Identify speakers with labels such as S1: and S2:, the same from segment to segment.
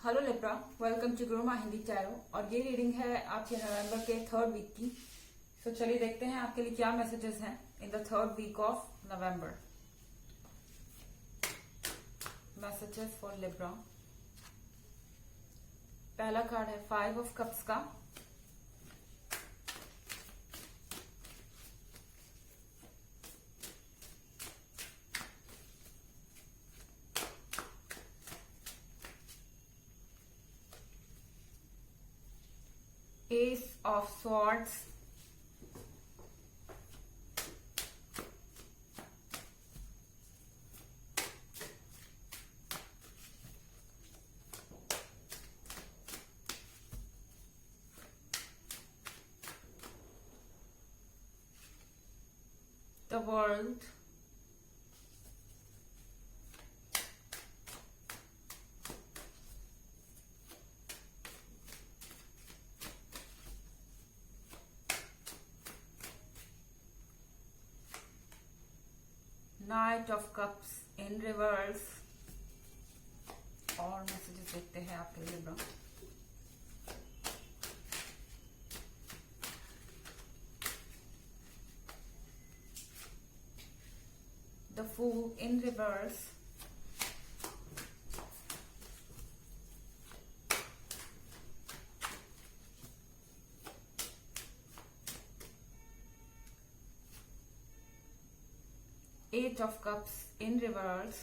S1: Hello Libra, welcome to Guru Hindi tarot. और ये reading है आपके नवंबर के 3rd वीक की। तो चलिए देखते हैं आपके लिए क्या मैसेजेस हैं in the 3rd week of November. Messages for Libra. पहला कार्ड है 5 ऑफ कप्स का। Ace of swords. The world. Knight of cups in reverse. और मैसेजेस देखते हैं आपके लिए Libra. The fool in reverse. Eight of Cups in reverse.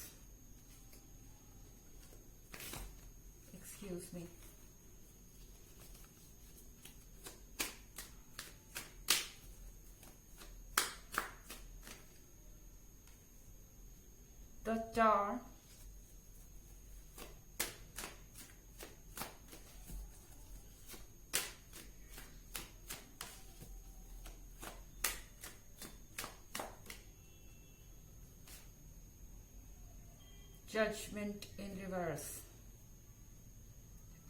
S1: Excuse me. The Tower. Judgment in reverse.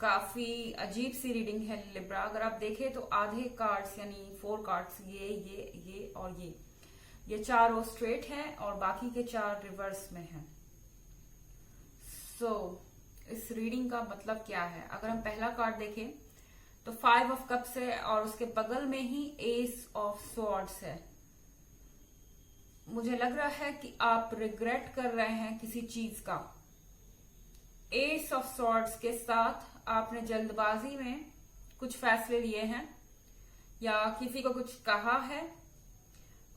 S1: काफी अजीब सी reading है Libra. अगर आप देखें तो आधे कार्ड्स यानी 4 कार्ड्स ये और ये 4 रो स्ट्रेट हैं और बाकी के 4 रिवर्स में हैं। इस रीडिंग का मतलब क्या है? अगर हम पहला कार्ड देखें तो 5 ऑफ कप्स है और उसके बगल में ही एस ऑफ स्वॉर्ड्स है। मुझे लग रहा है कि आप रिग्रेट कर रहे हैं किसी चीज का। एस ऑफ स्वॉर्ड्स के साथ आपने जल्दबाजी में कुछ फैसले लिए हैं या किसी को कुछ कहा है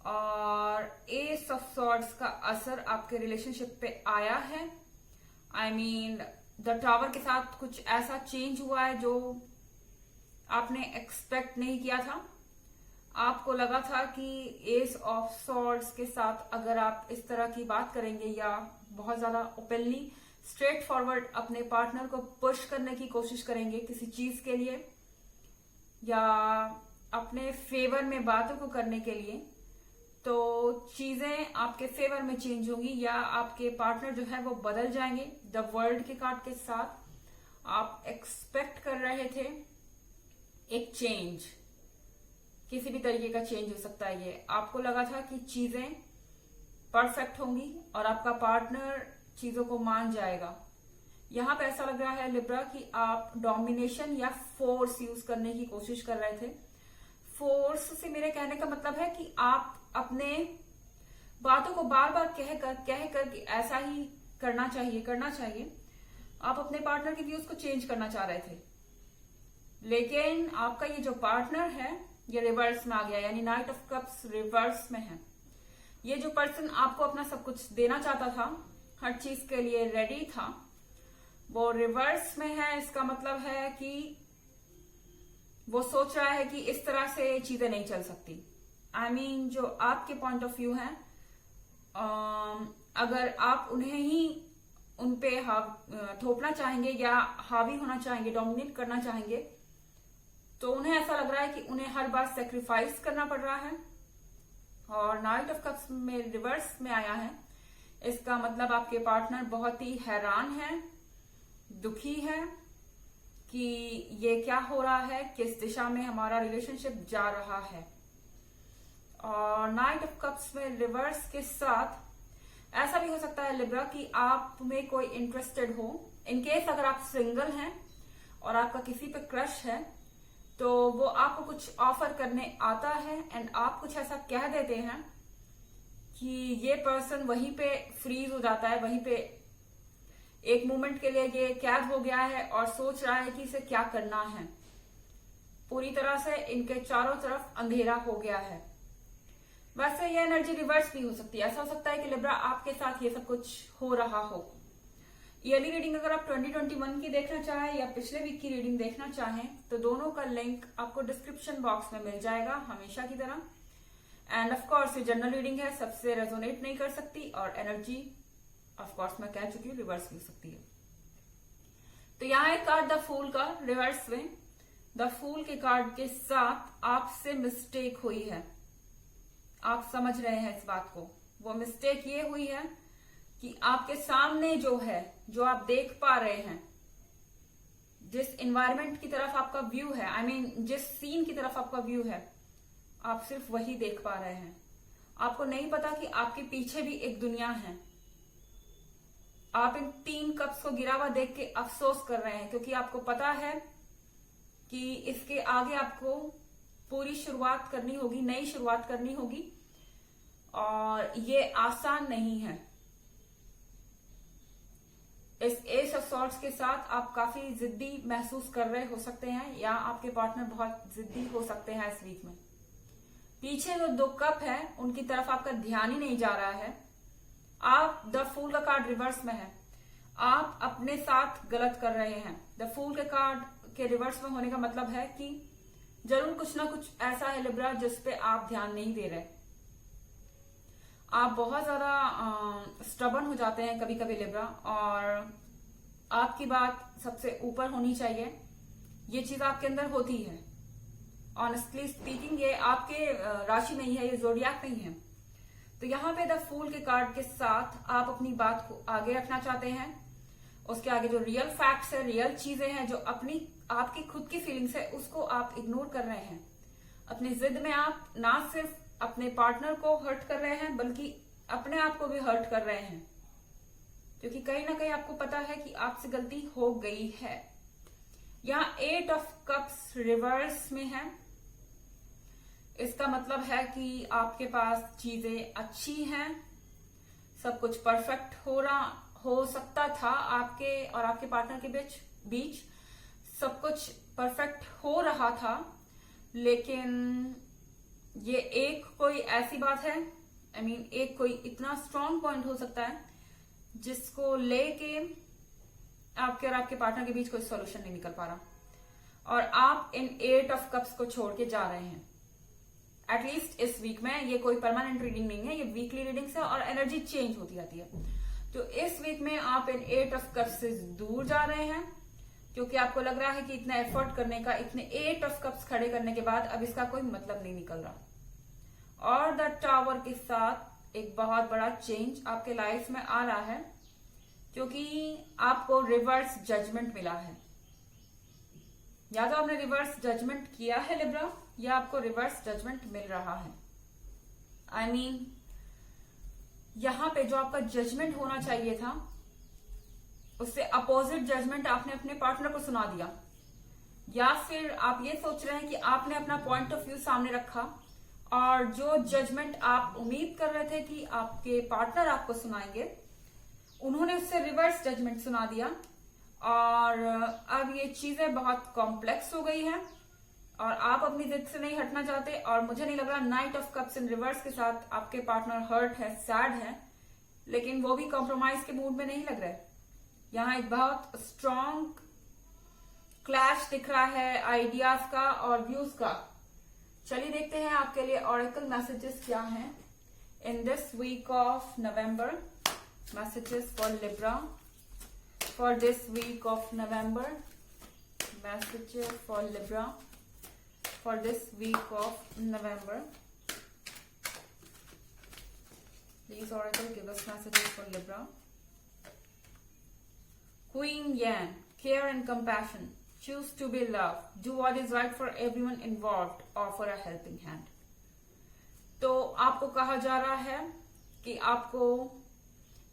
S1: और एस ऑफ स्वॉर्ड्स का असर आपके रिलेशनशिप पे आया है। आई मीन द टावर के साथ कुछ ऐसा चेंज हुआ है जो आपने एक्सपेक्ट नहीं किया था। आपको लगा था कि एस ऑफ स्वॉर्ड्स के साथ अगर आप इस तरह की बात करेंगे या बहुत ज्यादा ओपनली स्ट्रेट फॉरवर्ड अपने पार्टनर को पुश करने की कोशिश करेंगे किसी चीज के लिए या अपने फेवर में बातों को करने के लिए, तो चीजें आपके फेवर में चेंज होंगी या आपके पार्टनर जो है वो बदल जाएंगे। द वर्ल्ड के कार्ड के साथ आप एक्सपेक्ट कर रहे थे एक चेंज, किसी भी तरीके का चेंज हो सकता है। ये आपको लगा था कि चीजें परफेक्ट होंगी और आपका पार्टनर चीजों को मान जाएगा। यहां पे ऐसा लग रहा है लिब्रा कि आप डोमिनेशन या फोर्स यूज करने की कोशिश कर रहे थे। फोर्स से मेरे कहने का मतलब है कि आप अपने बातों को बार बार कहकर कि ऐसा ही करना चाहिए, आप अपने पार्टनर के व्यूज को चेंज करना चाह रहे थे। लेकिन आपका ये जो पार्टनर है ये रिवर्स में आ गया, यानी नाइट ऑफ कप्स रिवर्स में है। ये जो पर्सन आपको अपना सब कुछ देना चाहता था, हर चीज के लिए रेडी था, वो रिवर्स में है। इसका मतलब है कि वो सोच रहा है कि इस तरह से चीजें नहीं चल सकती। आई मीन जो आपके पॉइंट ऑफ व्यू है, अगर आप उन्हें ही उनपे थोपना चाहेंगे या हावी होना चाहेंगे, डोमिनेट करना चाहेंगे, तो उन्हें ऐसा लग रहा है कि उन्हें हर बार सेक्रीफाइस करना पड़ रहा है। और नाइट ऑफ कप्स में रिवर्स में आया है, इसका मतलब आपके पार्टनर बहुत ही हैरान है, दुखी है कि ये क्या हो रहा है, किस दिशा में हमारा रिलेशनशिप जा रहा है। और नाइट ऑफ कप्स में रिवर्स के साथ ऐसा भी हो सकता है लिब्रा कि आप में कोई इंटरेस्टेड हो इनकेस अगर आप सिंगल हैं और आपका किसी पे क्रश है तो वो आपको कुछ ऑफर करने आता है एंड आप कुछ ऐसा कह देते हैं कि ये पर्सन वहीं पे फ्रीज हो जाता है, वहीं पे एक मोमेंट के लिए ये कैद हो गया है और सोच रहा है कि इसे क्या करना है। पूरी तरह से इनके चारों तरफ अंधेरा हो गया है। वैसे ये एनर्जी रिवर्स भी हो सकती है। ऐसा हो सकता है कि लिब्रा आपके साथ ये सब कुछ हो रहा हो। ईयरली रीडिंग अगर आप 2021 की देखना चाहें या पिछले वीक की रीडिंग देखना चाहें तो दोनों का लिंक आपको डिस्क्रिप्शन बॉक्स में मिल जाएगा हमेशा की तरह। एंड ऑफ कोर्स ये जनरल रीडिंग है, सबसे रेजोनेट नहीं कर सकती और एनर्जी ऑफ कोर्स मैं कह चुकी हूँ रिवर्स भी हो सकती है। तो यहाँ एक कार्ड द फूल का रिवर्स में, द फूल के कार्ड के साथ आपसे मिस्टेक हुई है। आप समझ रहे हैं इस बात को। वो मिस्टेक ये हुई है कि आपके सामने जो है, जो आप देख पा रहे हैं, जिस एनवायरनमेंट की तरफ आपका व्यू है, आई मीन जिस सीन की तरफ आपका व्यू है, आप सिर्फ वही देख पा रहे हैं। आपको नहीं पता कि आपके पीछे भी एक दुनिया है। आप इन 3 कप्स को गिरा हुआ देख के अफसोस कर रहे हैं क्योंकि आपको पता है कि इसके आगे आपको पूरी शुरुआत करनी होगी, नई शुरुआत करनी होगी और ये आसान नहीं है। इस एस ऑफ सॉर्ड्स के साथ आप काफी जिद्दी महसूस कर रहे हो सकते हैं या आपके पार्टनर बहुत जिद्दी हो सकते हैं इस वीक में। पीछे जो 2 कप है उनकी तरफ आपका ध्यान ही नहीं जा रहा है। आप द फूल का कार्ड रिवर्स में है, आप अपने साथ गलत कर रहे हैं। द फूल के कार्ड के रिवर्स में होने का मतलब है कि जरूर कुछ ना कुछ ऐसा है लिब्रा जिस पे आप ध्यान नहीं दे रहे। आप बहुत ज्यादा स्टबर्न हो जाते हैं कभी कभी लिब्रा और आपकी बात सबसे ऊपर होनी चाहिए। ये चीज आपके अंदर होती है। ऑनेस्टली स्पीकिंग ये आपके राशि नहीं है, ये ज़ोडिएक नहीं है। तो यहाँ पे द फूल के कार्ड के साथ आप अपनी बात को आगे रखना चाहते हैं। उसके आगे जो रियल फैक्ट्स है, रियल चीजें हैं, जो अपनी आपकी खुद की फीलिंग्स है, उसको आप इग्नोर कर रहे हैं। अपनी जिद में आप ना सिर्फ अपने पार्टनर को हर्ट कर रहे हैं बल्कि अपने आप को भी हर्ट कर रहे हैं क्योंकि कहीं ना कहीं आपको पता है कि आपसे गलती हो गई है। यहाँ 8 ऑफ कप्स रिवर्स में है। इसका मतलब है कि आपके पास चीजें अच्छी हैं, सब कुछ परफेक्ट हो सकता था। आपके और आपके पार्टनर के बीच सब कुछ परफेक्ट हो रहा था, लेकिन ये एक कोई ऐसी बात है, आई मीन एक कोई इतना स्ट्रॉन्ग पॉइंट हो सकता है जिसको लेके आपके और आपके पार्टनर के बीच कोई सॉल्यूशन नहीं निकल पा रहा और आप इन 8 ऑफ कप्स को छोड़ के जा रहे हैं। एटलीस्ट इस वीक में, ये कोई परमानेंट रीडिंग नहीं है, ये वीकली रीडिंग्स है और एनर्जी चेंज होती रहती है। तो इस वीक में आप इन 8 ऑफ कप्स से दूर जा रहे हैं क्योंकि आपको लग रहा है कि इतना एफर्ट करने का, इतने 8 ऑफ कप्स खड़े करने के बाद अब इसका कोई मतलब नहीं निकल रहा। और द टावर के साथ एक बहुत बड़ा चेंज आपके लाइफ में आ रहा है क्योंकि आपको रिवर्स जजमेंट मिला है। या तो आपने रिवर्स जजमेंट किया है लिब्रा या आपको रिवर्स जजमेंट मिल रहा है। आई मीन यहां पे जो आपका जजमेंट होना चाहिए था उससे अपोजिट जजमेंट आपने अपने पार्टनर को सुना दिया, या फिर आप ये सोच रहे हैं कि आपने अपना पॉइंट ऑफ व्यू सामने रखा और जो जजमेंट आप उम्मीद कर रहे थे कि आपके पार्टनर आपको सुनाएंगे, उन्होंने उससे रिवर्स जजमेंट सुना दिया और अब ये चीजें बहुत कॉम्प्लेक्स हो गई हैं और आप अपनी जिद से नहीं हटना चाहते। और मुझे नहीं लग रहा, night of cups in reverse के साथ आपके पार्टनर हर्ट है, सैड है, लेकिन वो भी कॉम्प्रोमाइज के मूड में नहीं लग रहे। यहाँ एक बहुत स्ट्रॉन्ग क्लैश दिख रहा है आइडियाज का और व्यूज का। चलिए देखते हैं आपके लिए ऑरेकल मैसेजेस क्या हैं in this week of November. Messages for Libra for this week of November. Messages for Libra for this week of November. Please oracle give us messages for Libra. Queen Yan, care and compassion. Choose to be loved. Do what is right for everyone involved. Offer a helping hand. तो आपको कहा जा रहा है कि आपको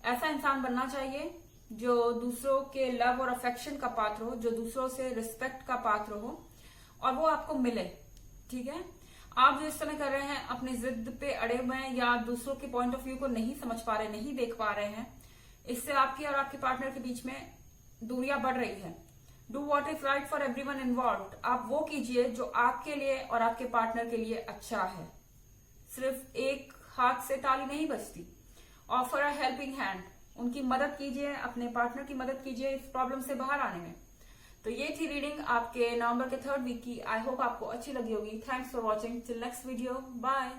S1: ऐसा इंसान बनना चाहिए जो दूसरों के लव और अफेक्शन का पात्र हो, जो दूसरों से रिस्पेक्ट का पात्र हो, और वो आपको मिले। ठीक है, आप जो इस समय कर रहे हैं अपनी जिद पे अड़े हुए हैं या दूसरों के पॉइंट ऑफ व्यू को नहीं समझ पा रहे, नहीं देख पा रहे हैं, इससे आपकी और आपके पार्टनर के बीच में दूरियां बढ़ रही है। Do what is right for everyone involved. आप वो कीजिए जो आपके लिए और आपके पार्टनर के लिए अच्छा है। सिर्फ एक हाथ से ताली नहीं बजती। ऑफर अ हेल्पिंग हैंड, उनकी मदद कीजिए, अपने पार्टनर की मदद कीजिए इस प्रॉब्लम से बाहर आने में। तो ये थी रीडिंग आपके नवंबर के 3rd वीक की। आई होप आपको अच्छी लगी होगी। Thanks for watching. Till next video, bye.